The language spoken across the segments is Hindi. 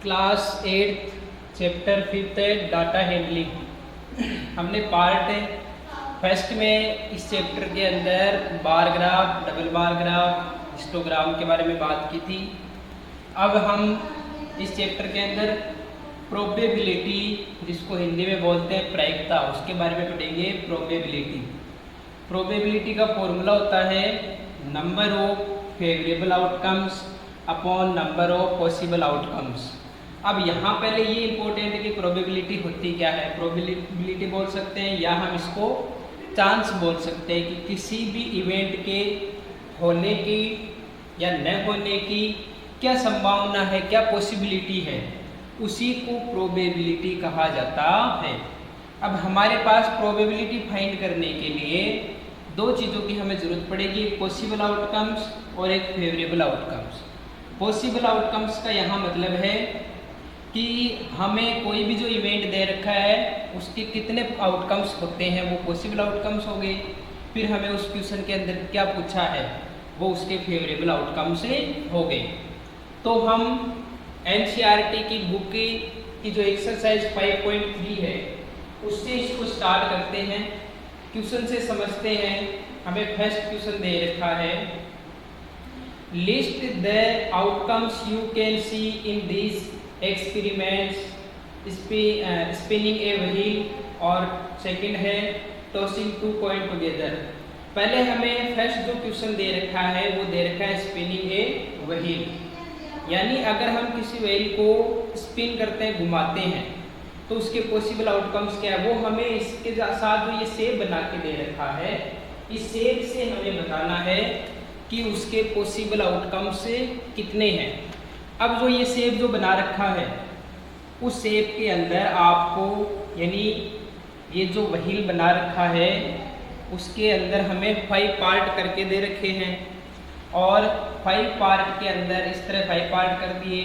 Class 8 chapter 5 data handling. हमने पार्ट फर्स्ट में इस चैप्टर के अंदर bar graph, double bar graph, histogram के बारे में बात की थी। अब हम इस चैप्टर के अंदर प्रोबेबिलिटी, जिसको हिंदी में बोलते हैं प्रायिकता, उसके बारे में पढ़ेंगे। प्रोबेबिलिटी का फॉर्मूला होता है number of favourable outcomes upon number of possible outcomes. अब यहाँ पहले ये इम्पोर्टेंट है कि प्रोबेबिलिटी होती क्या है। प्रोबेबिलिटी बोल सकते हैं या हम इसको चांस बोल सकते हैं कि किसी भी इवेंट के होने की या न होने की क्या संभावना है, क्या पॉसिबिलिटी है, उसी को प्रोबेबिलिटी कहा जाता है। अब हमारे पास प्रोबेबिलिटी फाइंड करने के लिए दो चीज़ों की हमें ज़रूरत पड़ेगी, एक पॉसिबल आउटकम्स और एक फेवरेबल आउटकम्स। पॉसिबल आउटकम्स का यहाँ मतलब है कि हमें कोई भी जो इवेंट दे रखा है उसके कितने आउटकम्स होते हैं, वो पॉसिबल आउटकम्स हो गए। फिर हमें उस क्वेश्चन के अंदर क्या पूछा है, वो उसके फेवरेबल आउटकम से हो गए। तो हम NCERT की बुक की जो एक्सरसाइज 5.3 है उससे इसको स्टार्ट करते हैं, क्वेश्चन से समझते हैं। हमें फर्स्ट क्वेश्चन दे रखा है, list the outcomes you can see in this experiments, spinning a wheel, और सेकंड है टॉसिंग 2 कॉइन टुगेदर। पहले हमें फर्स्ट जो क्वेश्चन दे रखा है वो दे रखा है स्पिनिंग ए व्हील, यानी अगर हम किसी व्हील को स्पिन करते हैं, घुमाते हैं, तो उसके पॉसिबल आउटकम्स क्या है, वो हमें इसके साथ जो ये शेप बना के दे रखा है, इस शेप से हमें बताना है कि उसके पॉसिबल आउटकम्स कितने हैं। अब जो ये शेप जो बना रखा है, उस शेप के अंदर आपको, यानी ये जो व्हील बना रखा है उसके अंदर हमें 5 पार्ट करके दे रखे हैं, और 5 पार्ट के अंदर इस तरह 5 पार्ट कर दिए।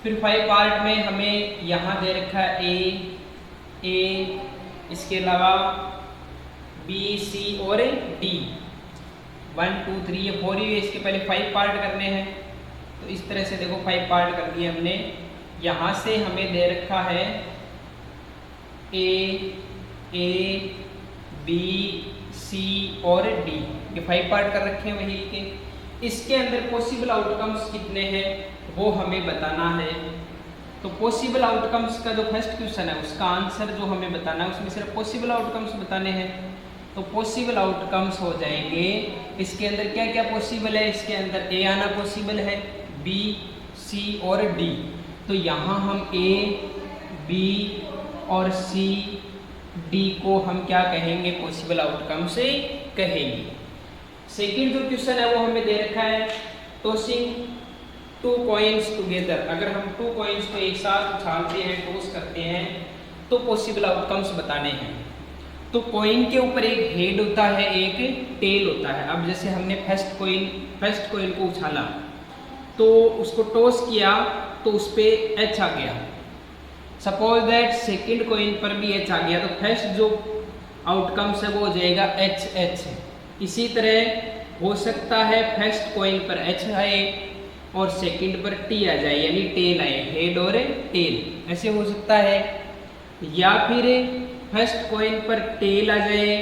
फिर 5 पार्ट में हमें यहाँ दे रखा है ए, इसके अलावा B, C और D, 1 2 3 ये 4 ही है। इसके पहले 5 पार्ट करने हैं, तो इस तरह से देखो 5 पार्ट कर दिए हमने। यहाँ से हमें दे रखा है A, B, C और D, ये 5 पार्ट कर रखे हैं व्हील के। इसके अंदर पॉसिबल आउटकम्स कितने हैं वो हमें बताना है। तो पॉसिबल आउटकम्स का जो फर्स्ट क्वेश्चन है उसका आंसर जो हमें बताना है, उसमें सिर्फ पॉसिबल आउटकम्स बताने हैं। तो पॉसिबल आउटकम्स हो जाएंगे, इसके अंदर क्या क्या पॉसिबल है, इसके अंदर A आना पॉसिबल है, B, C और D। तो यहाँ हम A, B और C, D को हम क्या कहेंगे, पॉसिबल आउटकम से कहेंगे। सेकंड जो क्वेश्चन है वो हमें दे रखा है टॉसिंग 2 कॉइन्स टुगेदर। अगर हम 2 कॉइन्स को एक साथ उछालते हैं, टॉस करते हैं, तो पॉसिबल आउटकम्स बताने हैं। तो कॉइन के ऊपर एक हेड होता है, एक टेल होता है। अब जैसे हमने फर्स्ट कॉइन को उछाला, तो उसको टॉस किया, तो उस पर H आ गया। सपोज दैट सेकंड कॉइन पर भी H आ गया, तो फर्स्ट जो आउटकम्स है वो हो जाएगा H। इसी तरह हो सकता है फर्स्ट कॉइन पर H आए और सेकंड पर T आ जाए, यानी टेल आए, हेड और टेल, ऐसे हो सकता है। या फिर फर्स्ट कॉइन पर टेल आ जाए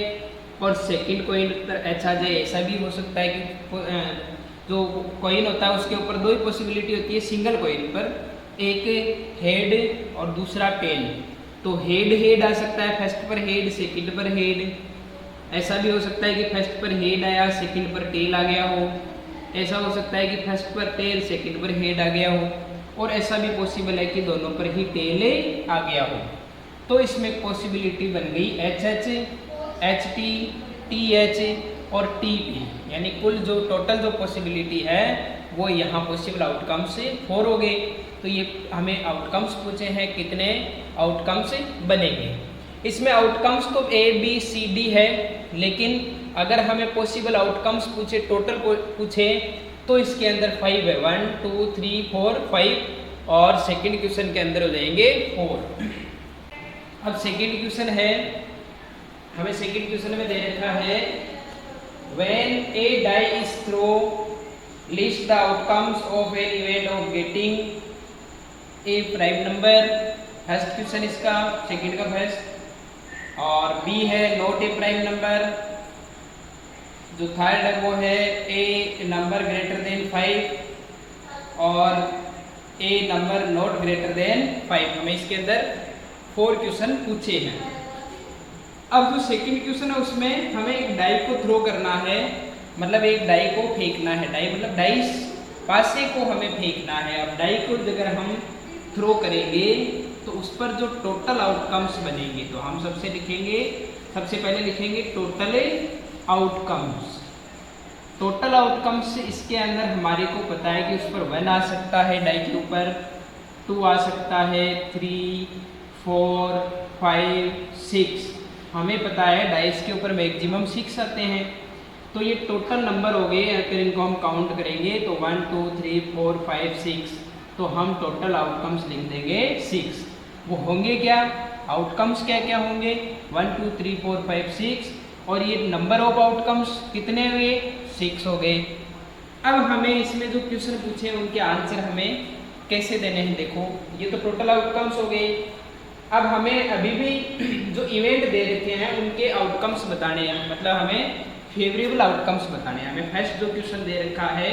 और सेकंड कॉइन पर H आ जाए, ऐसा भी हो सकता है कि जो कॉइन होता है उसके ऊपर 2 ही पॉसिबिलिटी होती है। सिंगल कॉइन पर एक हेड और दूसरा टेल, तो हेड आ सकता है, फर्स्ट पर हेड, सेकंड पर हेड। ऐसा भी हो सकता है कि फर्स्ट पर हेड आया, सेकंड पर टेल आ गया हो। ऐसा हो सकता है कि फर्स्ट पर टेल, सेकंड पर हेड आ गया हो, और ऐसा भी पॉसिबल है कि दोनों पर ही टेल आ गया हो। तो इसमें पॉसिबिलिटी बन गई HH, HT, TH और TP, यानी कुल जो टोटल जो पॉसिबिलिटी है वो यहाँ पॉसिबल आउटकम से 4 हो गए। तो ये हमें आउटकम्स पूछे हैं, कितने आउटकम्स बनेंगे। इसमें आउटकम्स तो A, B, C, D है, लेकिन अगर हमें पॉसिबल आउटकम्स पूछे, टोटल पूछे, तो इसके अंदर 5 है, 1 2 3 4 5, और सेकंड क्वेश्चन के अंदर हो जाएंगे 4। अब सेकंड क्वेश्चन है, हमें सेकंड क्वेश्चन में दे रखा है when a die is thrown, list the outcomes of an event of getting A prime number, first question इसका, सेकंड का फर्स्ट। और बी है नॉट ए प्राइम नंबर, जो थर्ड है वो है ए नंबर ग्रेटर देन 5 और ए नंबर नॉट ग्रेटर देन 5। हमें इसके अंदर 4 क्वेश्चन पूछे हैं। अब जो सेकंड क्वेश्चन है उसमें हमें एक डाई को थ्रो करना है, मतलब एक डाई को फेंकना है। डाई मतलब डाइस पासे को हमें फेंकना है। अब डाई को अगर हम थ्रो करेंगे तो उस पर जो टोटल आउटकम्स बनेंगे, तो हम सबसे पहले लिखेंगे टोटल आउटकम्स। टोटल आउटकम्स इसके अंदर हमारे को पता है कि उस पर 1 आ सकता है, डाई के ऊपर 2 आ सकता है, 3, 4, 5, 6। हमें पता है डाइस के ऊपर मैक्सिमम 6 आते हैं। तो ये टोटल नंबर हो गए। अगर इनको हम काउंट करेंगे तो 1, 2, 3, 4, 5, 6, तो हम टोटल आउटकम्स लिख देंगे 6। वो होंगे क्या, आउटकम्स क्या क्या होंगे, 1, 2, 3, 4, 5, 6। और ये नंबर ऑफ आउटकम्स कितने हुए, 6 हो गए। अब हमें इसमें जो क्वेश्चन पूछे उनके आंसर हमें कैसे देने हैं। देखो ये तो टोटल आउटकम्स हो गए। अब हमें अभी भी जो इवेंट दे रखे हैं उनके आउटकम्स बताने हैं, मतलब हमें फेवरेबल आउटकम्स बताने हैं। हमें फर्स्ट जो क्वेश्चन दे रखा है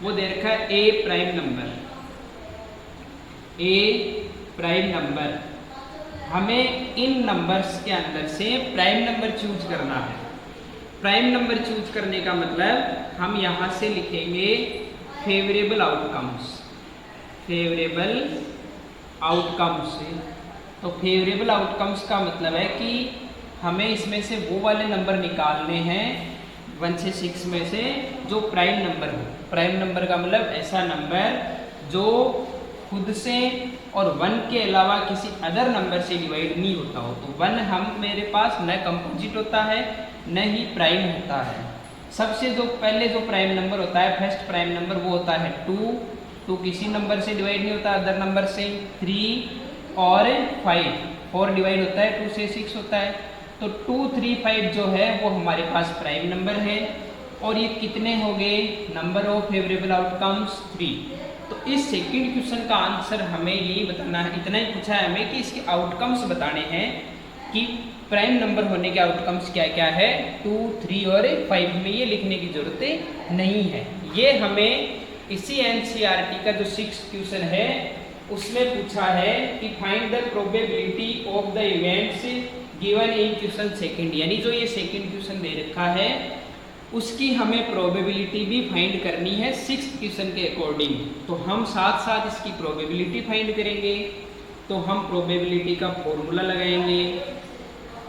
वो दे रखा है ए प्राइम नंबर। ए प्राइम नंबर, हमें इन नंबर्स के अंदर से प्राइम नंबर चूज करना है। प्राइम नंबर चूज करने का मतलब हम यहाँ से लिखेंगे फेवरेबल आउटकम्स। फेवरेबल आउटकम्स, तो फेवरेबल आउटकम्स का मतलब है कि हमें इसमें से वो वाले नंबर निकालने हैं 1 से 6 में से जो प्राइम नंबर हो। प्राइम नंबर का मतलब ऐसा नंबर जो खुद से और 1 के अलावा किसी अदर नंबर से डिवाइड नहीं होता हो। तो 1 हम मेरे पास न कंपोजिट होता है न ही प्राइम होता है। सबसे जो पहले जो प्राइम नंबर होता है, फर्स्ट प्राइम नंबर, वो होता है 2 किसी नंबर से डिवाइड नहीं होता अदर नंबर से। 3 और 4 डिवाइड होता है 2 से, 6 होता है। तो 2, 3, 5 जो है वो हमारे पास प्राइम नंबर है। और ये कितने हो गए, नंबर ऑफ फेवरेबल आउटकम्स 3। तो इस सेकंड क्वेश्चन का आंसर हमें यही बताना है, इतना ही पूछा है हमें कि इसके आउटकम्स बताने हैं कि प्राइम नंबर होने के आउटकम्स क्या क्या है। 2, 3 और 5 में ये लिखने की जरूरत नहीं है। ये हमें इसी एनसीईआरटी का जो 6th क्वेश्चन है उसमें पूछा है कि find the probability of the events given in question second. यानी जो ये सेकंड क्वेश्चन दे रखा है उसकी हमें प्रोबेबिलिटी भी फाइंड करनी है 6th क्वेश्चन के अकॉर्डिंग। तो हम साथ साथ इसकी प्रोबेबिलिटी फाइंड करेंगे। तो हम प्रोबेबिलिटी का फॉर्मूला लगाएंगे।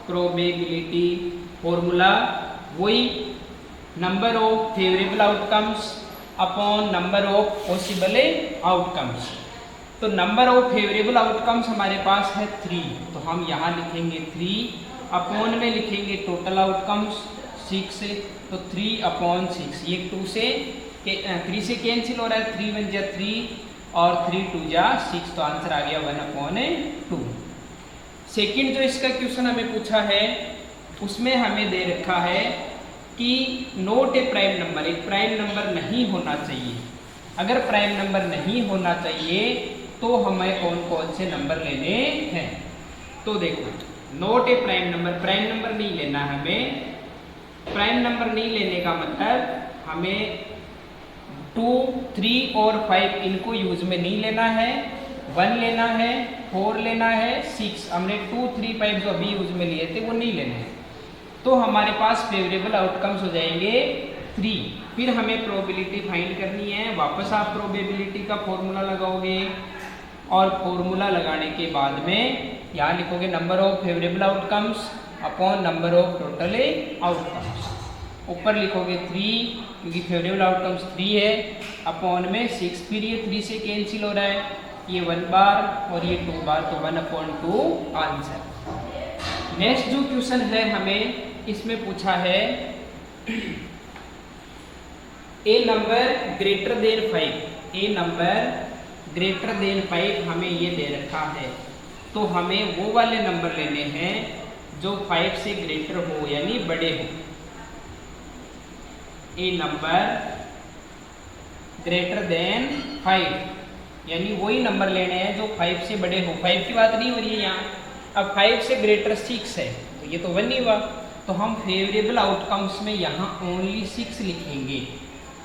प्रोबेबिलिटी फॉर्मूला वही number of favourable outcomes upon number of possible outcomes. तो नंबर ऑफ फेवरेबल आउटकम्स हमारे पास है 3, तो हम यहाँ लिखेंगे 3 अपॉन में लिखेंगे टोटल आउटकम्स 6। तो 3/6, ये 3 से कैंसिल हो रहा है, 3 1 जा 3 और 3 2 जा 6, तो आंसर आ गया 1/2। सेकंड जो इसका क्वेश्चन हमें पूछा है उसमें हमें दे रखा है कि नोट ए प्राइम नंबर, एक प्राइम नंबर नहीं होना चाहिए। अगर प्राइम नंबर नहीं होना चाहिए तो हमें कौन कौन से नंबर लेने हैं। तो देखो नोट ए प्राइम नंबर नहीं लेना है हमें। प्राइम नंबर नहीं लेने का मतलब हमें 2, 3 और 5 इनको यूज में नहीं लेना है। 1 लेना है, 4 लेना है, 6 हमने 2, 3, 5 जो अभी यूज में लिए थे वो नहीं लेने हैं। तो हमारे पास फेवरेबल आउटकम्स हो जाएंगे 3। फिर हमें प्रोबेबिलिटी फाइंड करनी है। वापस आप प्रोबेबिलिटी का फॉर्मूला लगाओगे और फॉर्मूला लगाने के बाद में यहाँ लिखोगे number of favourable outcomes upon number of total outcomes. ऊपर लिखोगे 3 क्योंकि फेवरेबल आउटकम्स 3 है, अपॉन में 6। फिर ये 3 से कैंसिल हो रहा है, ये 1 बार और ये 2 बार, तो 1/2 आंसर। नेक्स्ट जो क्वेश्चन है हमें इसमें पूछा है ए नंबर ग्रेटर देन 5। ए नंबर ग्रेटर देन 5 हमें ये दे रखा है। तो हमें वो वाले नंबर लेने हैं जो 5 से ग्रेटर हो यानी बड़े हो। ए नंबर ग्रेटर देन 5, यानी वही नंबर लेने हैं जो 5 से बड़े हो। 5 की बात नहीं हो रही है यहाँ। अब 5 से ग्रेटर 6 है तो ये तो 1 नहीं हुआ, तो हम फेवरेबल आउटकम्स में यहाँ ओनली 6 लिखेंगे।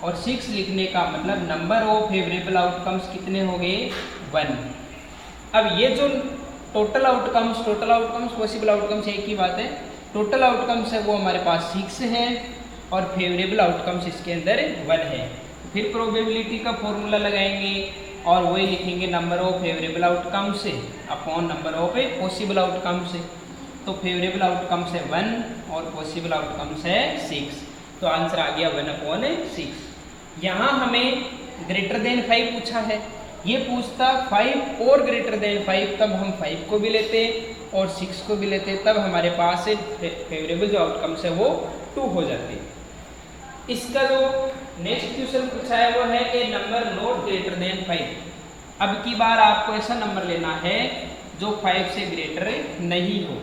और 6 लिखने का मतलब नंबर ऑफ फेवरेबल आउटकम्स कितने हो गए? 1। अब ये जो टोटल आउटकम्स पॉसिबल आउटकम्स एक ही बात है। टोटल आउटकम्स है वो हमारे पास 6 है और फेवरेबल आउटकम्स इसके अंदर 1 है। फिर प्रोबेबिलिटी का फॉर्मूला लगाएंगे और वही लिखेंगे number of favourable outcomes upon number of possible outcomes. तो फेवरेबल आउटकम्स है 1 और पॉसिबल आउटकम्स है 6, तो आंसर आ गया 1/6। यहाँ हमें ग्रेटर देन 5 पूछा है। ये पूछता 5 और ग्रेटर देन 5 तब हम 5 को भी लेते और 6 को भी लेते, तब हमारे पास फेवरेबल जो आउटकम्स है वो 2 हो जाते। इसका जो नेक्स्ट क्वेश्चन पूछा है वो है ए नंबर नॉट ग्रेटर देन 5। अब की बार आपको ऐसा नंबर लेना है जो 5 से ग्रेटर नहीं हो।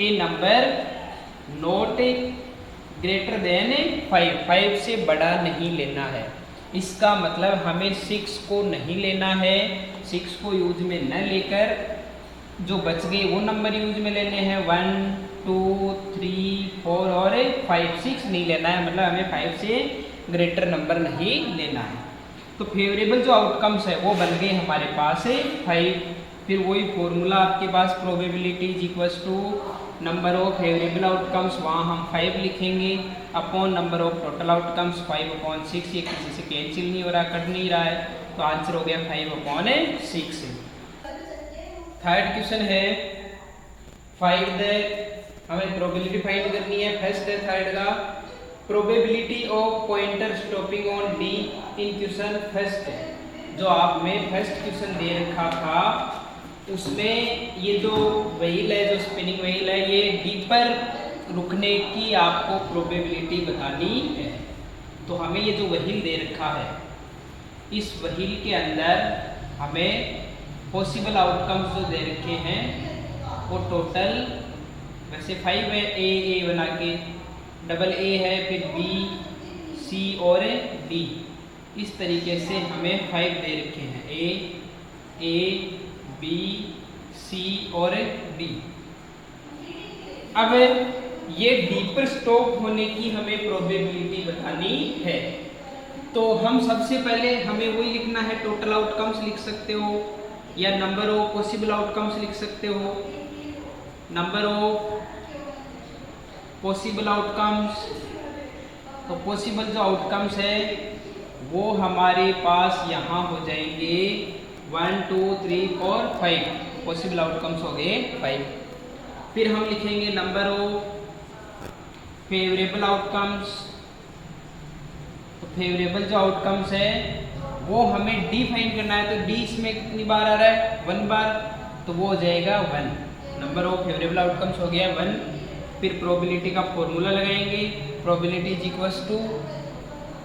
ए नंबर नॉट ग्रेटर देन 5 से बड़ा नहीं लेना है। इसका मतलब हमें 6 को नहीं लेना है, 6 को यूज में न लेकर जो बच गए वो नंबर यूज में लेने हैं 1, 2, 3, 4 और 5। 6 नहीं लेना है, मतलब हमें 5 से ग्रेटर नंबर नहीं लेना है। तो फेवरेबल जो आउटकम्स है वो बन गए हमारे पास 5। फिर वही फॉर्मूला आपके पास probability is equals to number of favourable outcomes, वहाँ हम 5 लिखेंगे upon number of total outcomes 5/6। ये किसी से कैंसिल नहीं हो रहा, कट नहीं रहा है, तो आंसर हो गया 5/6। थर्ड क्वेश्चन है फाइंड द, हमें प्रोबेबिलिटी फाइंड करनी है फर्स्ट है थर्ड का। Probability of pointer stopping on D in question first, जो आप में फर्स्ट क्वेश्चन दे रखा था उसमें ये जो व्हील है, जो स्पिनिंग व्हील है, ये डी पर रुकने की आपको प्रोबेबिलिटी बतानी है। तो हमें ये जो व्हील दे रखा है, इस व्हील के अंदर हमें पॉसिबल आउटकम्स जो दे रखे हैं वो टोटल वैसे 5 है, ए बना के डबल ए है, फिर बी, सी और डी, इस तरीके से हमें 5 दे रखे हैं, ए, बी, सी और डी। अब ये डी पर स्टॉप होने की हमें प्रोबेबिलिटी बतानी है। तो हम सबसे पहले हमें वही लिखना है, टोटल आउटकम्स लिख सकते हो या नंबर ऑफ पॉसिबल आउटकम्स लिख सकते हो। नंबर ऑफ पॉसिबल आउटकम्स, तो पॉसिबल जो आउटकम्स है वो हमारे पास यहाँ हो जाएंगे 1, 2, 3, 4, 5। पॉसिबल आउटकम्स हो गए 5। फिर हम लिखेंगे नंबर ऑफ फेवरेबल आउटकम्स, तो फेवरेबल जो आउटकम्स है वो हमें डी फाइंड करना है। तो डी इसमें कितनी बार आ रहा है? 1 बार, तो वो हो जाएगा 1। नंबर ऑफ फेवरेबल आउटकम्स हो गया 1। फिर प्रोबेबिलिटी का फॉर्मूला लगाएंगे, probability is equals to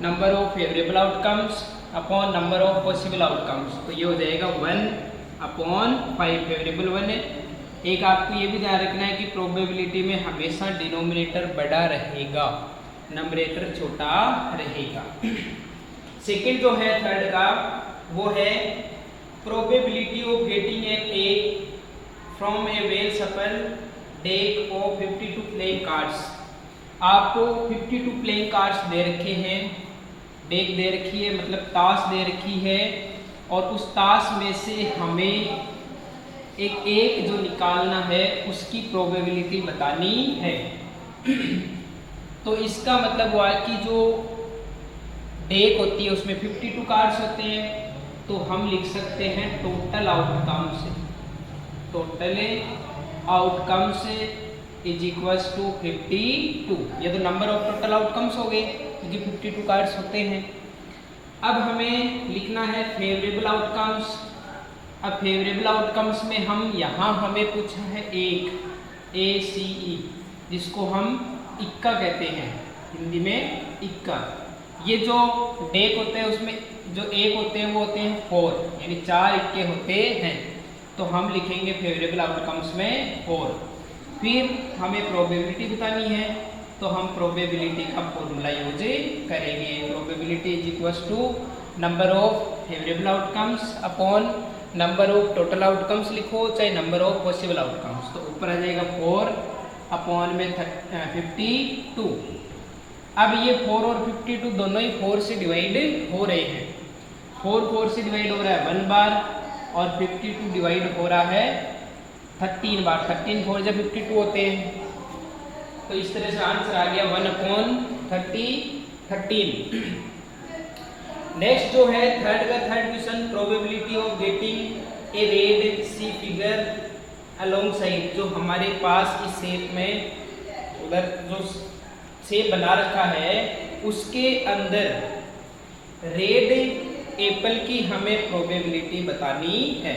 number of favourable outcomes upon number of possible outcomes, तो ये हो जाएगा 1/5। फेवरेबल 1 है। एक आपको ये भी ध्यान रखना है कि प्रोबेबिलिटी में हमेशा डिनोमिनेटर बड़ा रहेगा, नंबरेटर छोटा रहेगा। सेकंड जो है थर्ड का वो है probability of getting a take from a well shuffled deck of 52 playing cards. आपको 52 प्लेइंग कार्ड्स दे रखे हैं, डेक दे रखी है मतलब ताश दे रखी है, और उस ताश में से हमें एक जो निकालना है उसकी प्रोबेबिलिटी बतानी है। तो इसका मतलब हुआ कि जो डेक होती है उसमें 52 कार्ड्स होते हैं, तो हम लिख सकते हैं total outcomes, total outcomes is equals to 52। ये तो नंबर ऑफ टोटल आउटकम्स हो गए क्योंकि 52 कार्ड्स होते हैं। अब हमें लिखना है फेवरेबल आउटकम्स। अब फेवरेबल आउटकम्स में हम यहाँ हमें पूछा है एक ACE, जिसको हम इक्का कहते हैं, हिंदी में इक्का। ये जो डेक होते हैं उसमें जो एक होते हैं वो होते हैं 4, यानी 4 इक्के होते हैं, तो हम लिखेंगे फेवरेबल आउटकम्स में 4। फिर हमें प्रोबेबिलिटी बतानी है, तो हम प्रोबेबिलिटी का फॉर्मूला यूज करेंगे। Probability is equals to number of favourable outcomes upon number of total outcomes लिखो, चाहे नंबर ऑफ पॉसिबल आउटकम्स। तो ऊपर आ जाएगा 4 अपॉन में 52। अब ये 4 और 52 दोनों ही 4 से डिवाइड हो रहे हैं। 4 से डिवाइड हो रहा है 1 बार और 52 डिवाइड हो रहा है 13 बार। 13 4 जब 52 होते हैं। तो इस तरह से आंसर आ गया 1/13। नेक्स्ट जो है third question, probability of getting a red C figure along side. जो हमारे पास इस शेप में उधर जो शेप बना रखा है उसके अंदर रेड एप्पल की हमें प्रोबेबिलिटी बतानी है।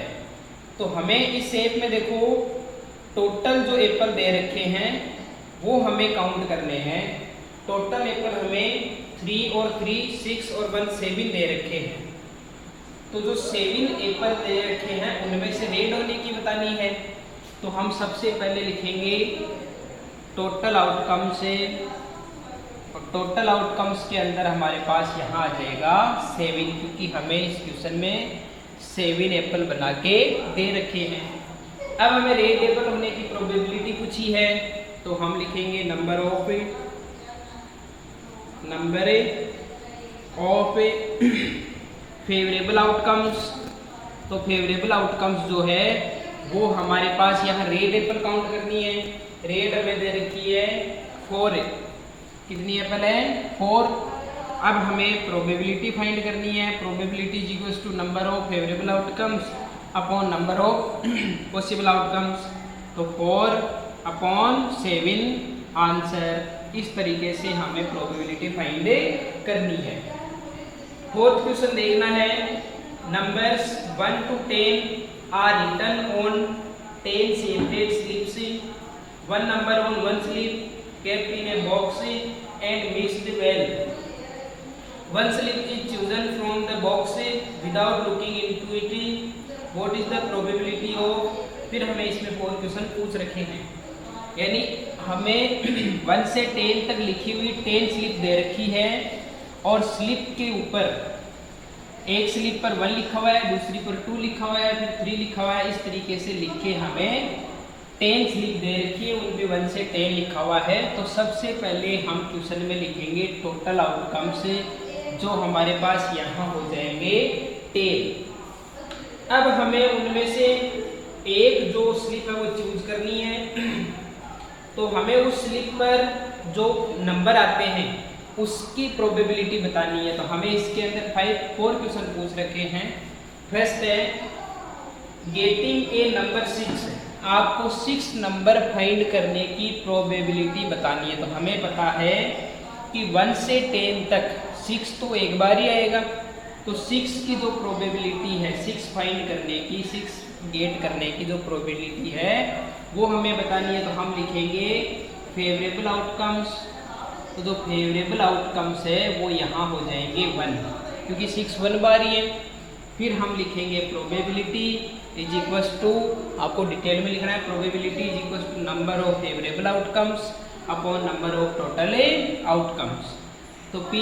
तो हमें इस शेप में देखो टोटल जो एप्पल दे रखे हैं वो हमें काउंट करने हैं। टोटल एप्पल हमें 3 और 3 6 और 1 7 दे रखे हैं। तो जो 7 एप्पल दे रखे हैं उनमें से रेड होने की बतानी है। तो हम सबसे पहले लिखेंगे टोटल आउटकम से, और टोटल आउटकम्स के अंदर हमारे पास यहाँ आ जाएगा 7, क्योंकि हमें इस क्वेश्चन में 7 एप्पल बना के दे रखे हैं। अब हमें रेड एप्पल होने की प्रोबेबिलिटी पूछी है, तो हम लिखेंगे नंबर ऑफ फेवरेबल आउटकम्स। तो फेवरेबल आउटकम्स जो है वो हमारे पास यहाँ रेड एप्पल काउंट करनी है। रेड हमें दे रखी है 4, कितनी एप्पल है 4। अब हमें प्रोबेबिलिटी फाइंड करनी है। Probability is equals to number of favourable outcomes upon number of possible outcomes. तो 4 अपॉन 7 आंसर। इस तरीके से हमें प्रोबेबिलिटी फाइंड करनी है। फोर्थ क्वेश्चन देखना है, numbers 1 to 10 are written on 10 separate slips. 1 number on 1 slip kept in a box and mixed well. 1 slip is chosen from the box without looking into it. What is the probability of? फिर हमें इसमें 4 क्वेश्चन पूछ रखे हैं, यानी हमें 1 से 10 तक लिखी हुई 10 स्लिप दे रखी है और स्लिप के ऊपर एक स्लिप पर 1 लिखा हुआ है, दूसरी पर 2 लिखा हुआ है, फिर 3 लिखा हुआ है। इस तरीके से लिख के हमें 10 स्लिप दे रखी है, उन पे 1 से 10 लिखा हुआ है। तो सबसे पहले हम क्वेश्चन में लिखेंगे टोटल आउटकम से, जो हमारे पास यहाँ हो जाएंगे 10। अब हमें उनमें से एक जो स्लिप है वो चूज करनी है। तो हमें उस स्लिप पर जो नंबर आते हैं उसकी प्रोबेबिलिटी बतानी है। तो हमें इसके अंदर 4 क्वेश्चन पूछ रखे हैं। फर्स्ट है गेटिंग ए नंबर 6। आपको 6 नंबर फाइंड करने की प्रोबेबिलिटी बतानी है। तो हमें पता है कि 1 से 10 तक 6 तो एक बार ही आएगा। तो 6 की जो प्रोबेबिलिटी है 6 फाइंड करने की, 6 गेट करने की जो प्रोबेबिलिटी है वो हमें बतानी है। तो हम लिखेंगे फेवरेबल आउटकम्स। तो जो फेवरेबल आउटकम्स है वो यहाँ हो जाएंगे 1, क्योंकि 6 1 बार ही है। फिर हम लिखेंगे प्रोबेबिलिटी इज इक्वल्स टू, आपको डिटेल में लिखना है, probability is equals to number of favourable outcomes upon number of total outcomes. तो P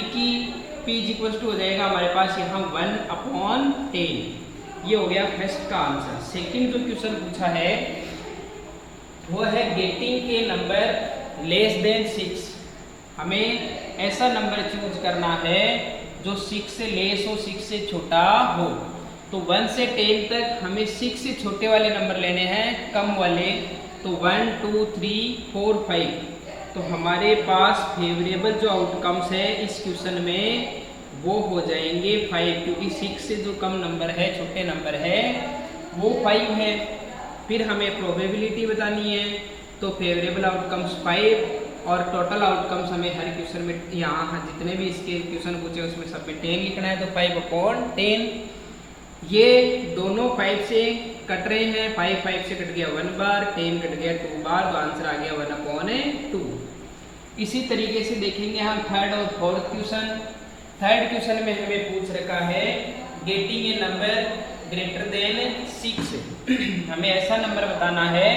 इज इक्वल्स टू हो जाएगा हमारे पास यहाँ 1/10। ये हो गया फर्स्ट का आंसर। सेकंड जो क्वेश्चन पूछा है वो है गेटिंग के नंबर लेस देन 6। हमें ऐसा नंबर चूज करना है जो 6 से लेस हो, 6 से छोटा हो। तो 1 से 10 तक हमें 6 से छोटे वाले नंबर लेने हैं, कम वाले। तो 1 2 3 4 5। तो हमारे पास फेवरेबल जो आउटकम्स है इस क्वेश्चन में वो हो जाएंगे 5, क्योंकि 6 से जो कम नंबर है, छोटे नंबर है, वो 5 है। फिर हमें प्रोबेबिलिटी बतानी है। तो फेवरेबल आउटकम्स 5 और टोटल आउटकम्स हमें हर क्वेश्चन में, यहाँ जितने भी इसके क्वेश्चन पूछे उसमें सब में 10 लिखना है। तो 5/10। ये दोनों 5 से कट रहे हैं। 5 से कट गया 1 बार, 10 कट गया 2 बार, तो आंसर आ गया 1/2। इसी तरीके से देखेंगे हम थर्ड और फोर्थ क्वेश्चन। थर्ड क्वेश्चन में हमें पूछ रखा है getting a number greater than 6। हमें ऐसा नंबर बताना है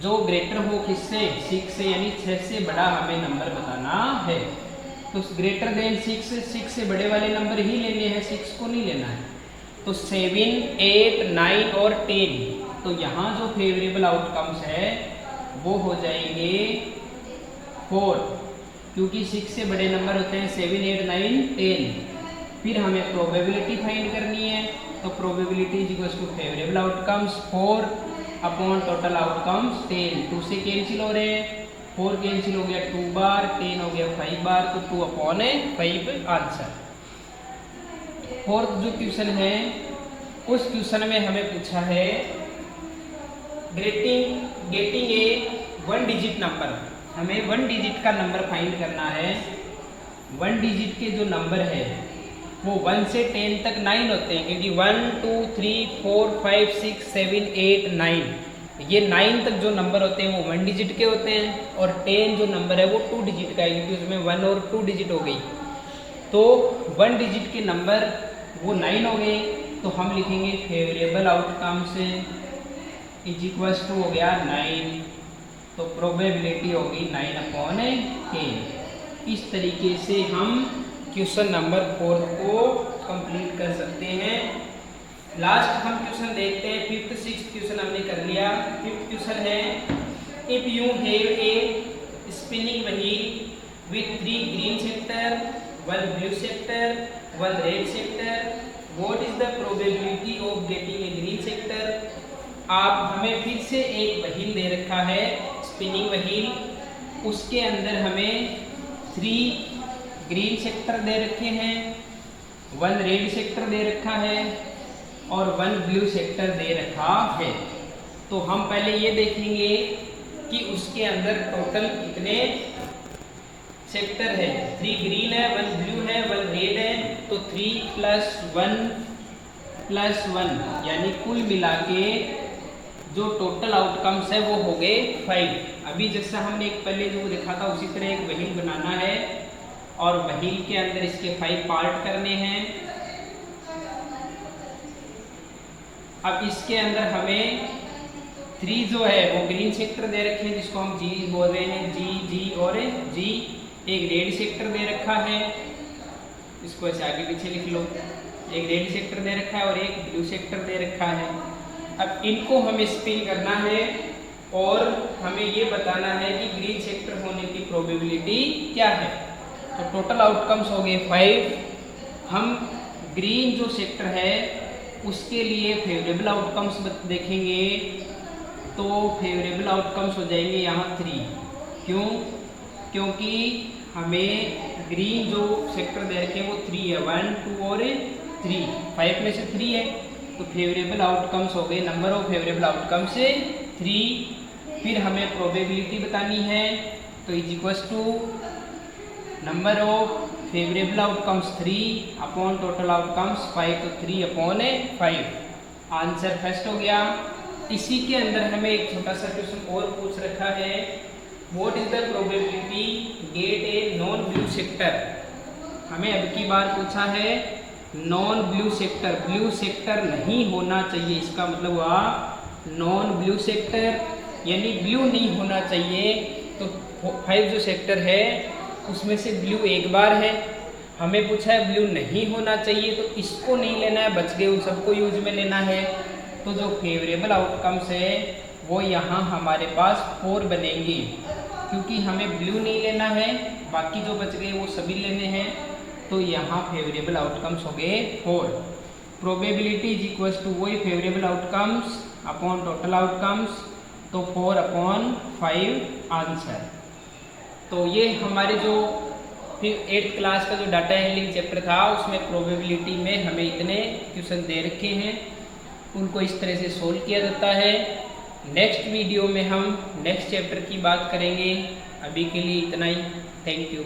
जो ग्रेटर हो किससे, 6 से, यानी 6 से बड़ा हमें नंबर बताना है। तो ग्रेटर देन 6 से बड़े वाले नंबर ही लेने हैं, 6 को नहीं लेना है। तो 7, 8, 9 और 10, तो यहाँ जो फेवरेबल आउटकम्स है वो हो जाएंगे 4, क्योंकि 6 से बड़े नंबर होते हैं 7, 8, 9, 10। फिर हमें प्रोबेबिलिटी फाइंड करनी है, तो probability is equal to favourable outcomes 4 upon total outcomes 10। 2 से कैंसिल हो रहे हैं, 4 कैंसिल हो गया 2 बार, 10 हो गया 5 बार, तो 2 अपॉन 5 आंसर। फोर्थ जो क्वेश्चन है उस क्वेश्चन में हमें पूछा है गेटिंग ए 1 डिजिट नंबर। हमें 1 डिजिट का नंबर फाइंड करना है। 1 डिजिट के जो नंबर है वो 1 से 10 तक 9 होते हैं, क्योंकि 1, 2, 3, 4, 5, 6, 7, 8, 9 ये 9 तक जो नंबर होते हैं वो 1 डिजिट के होते हैं, और 10 जो नंबर है वो 2 डिजिट का है, क्योंकि उसमें 1 और 2 डिजिट हो गई। तो 1 डिजिट के नंबर वो 9 हो गए, तो हम लिखेंगे फेवरेबल आउटकम से इज इक्वल्स टू हो गया 9, तो प्रोबेबिलिटी होगी 9/10। इस तरीके से हम क्वेश्चन नंबर 4 को कंप्लीट कर सकते हैं। लास्ट हम क्वेश्चन देखते हैं। 5th 6th क्वेश्चन हमने कर लिया। 5th क्वेश्चन है if you have a spinning wheel with 3 green sector, 1 blue sector, 1 red sector, what is the probability of getting A green sector. आप हमें फिर से एक व्हील दे रखा है, स्पिनिंग व्हील, उसके अंदर हमें 3 ग्रीन सेक्टर दे रखे हैं, 1 रेड सेक्टर दे रखा है और 1 ब्लू सेक्टर दे रखा है। तो हम पहले ये देखेंगे कि उसके अंदर टोटल कितने सेक्टर है। 3 ग्रीन है, 1 ब्लू है, 1 रेड है, तो 3 + 1 यानी कुल मिला के जो टोटल आउटकम्स है वो हो गए 5। अभी जैसा हमने एक पहले जो देखा था उसी तरह एक व्हील बनाना है और व्हील के अंदर इसके 5 पार्ट करने हैं। अब इसके अंदर हमें 3 जो है वो ग्रीन सेक्टर दे रखे हैं, जिसको हम जी बोल रहे हैं, जी और जी। एक रेड सेक्टर दे रखा है, इसको ऐसे आगे पीछे लिख लो। एक रेड सेक्टर दे रखा है और एक ब्लू सेक्टर दे रखा है। अब इनको हमें स्पिन करना है और हमें ये बताना है कि ग्रीन सेक्टर होने की प्रोबेबिलिटी क्या है। तो टोटल आउटकम्स हो गए 5। हम ग्रीन जो सेक्टर है उसके लिए फेवरेबल आउटकम्स देखेंगे, तो फेवरेबल आउटकम्स हो जाएंगे यहाँ 3। क्यों? क्योंकि हमें ग्रीन जो सेक्टर दे रखे हैं वो 3 है, 1, 2 और 3, 5 में से 3 है, तो फेवरेबल आउटकम्स हो गए, नंबर ऑफ फेवरेबल आउटकम से 3। फिर हमें प्रोबेबिलिटी बतानी है, तो is equals to number of favourable outcomes 3 upon total outcomes 5, तो 3/5। आंसर फर्स्ट हो गया। इसी के अंदर हमें एक छोटा सा क्वेश्चन और पूछ रखा है, what is the probability gate a non blue sector. हमें अब की बार पूछा है non blue sector, blue sector नहीं होना चाहिए, इसका मतलब हुआ नॉन ब्लू सेक्टर यानी ब्लू नहीं होना चाहिए। तो 5 जो सेक्टर है उसमें से ब्लू एक बार है, हमें पूछा है ब्लू नहीं होना चाहिए, तो इसको नहीं लेना है, बच गए उन सबको यूज में लेना है। तो जो फेवरेबल आउटकम्स है वो यहाँ हमारे पास 4 बनेंगे, क्योंकि हमें ब्लू नहीं लेना है, बाकी जो बच गए वो सभी लेने हैं। तो यहाँ फेवरेबल आउटकम्स हो गए 4। प्रोबेबिलिटी इज इक्वल्स टू वही favourable outcomes upon total outcomes, तो 4/5 आंसर। तो ये हमारे जो फिर 8th क्लास का जो डाटा हैंडलिंग चैप्टर था उसमें प्रोबेबिलिटी में हमें इतने क्वेश्चन दे रखे हैं, उनको इस तरह से सोल्व किया जाता है। नेक्स्ट वीडियो में हम नेक्स्ट चैप्टर की बात करेंगे। अभी के लिए इतना ही। Thank you.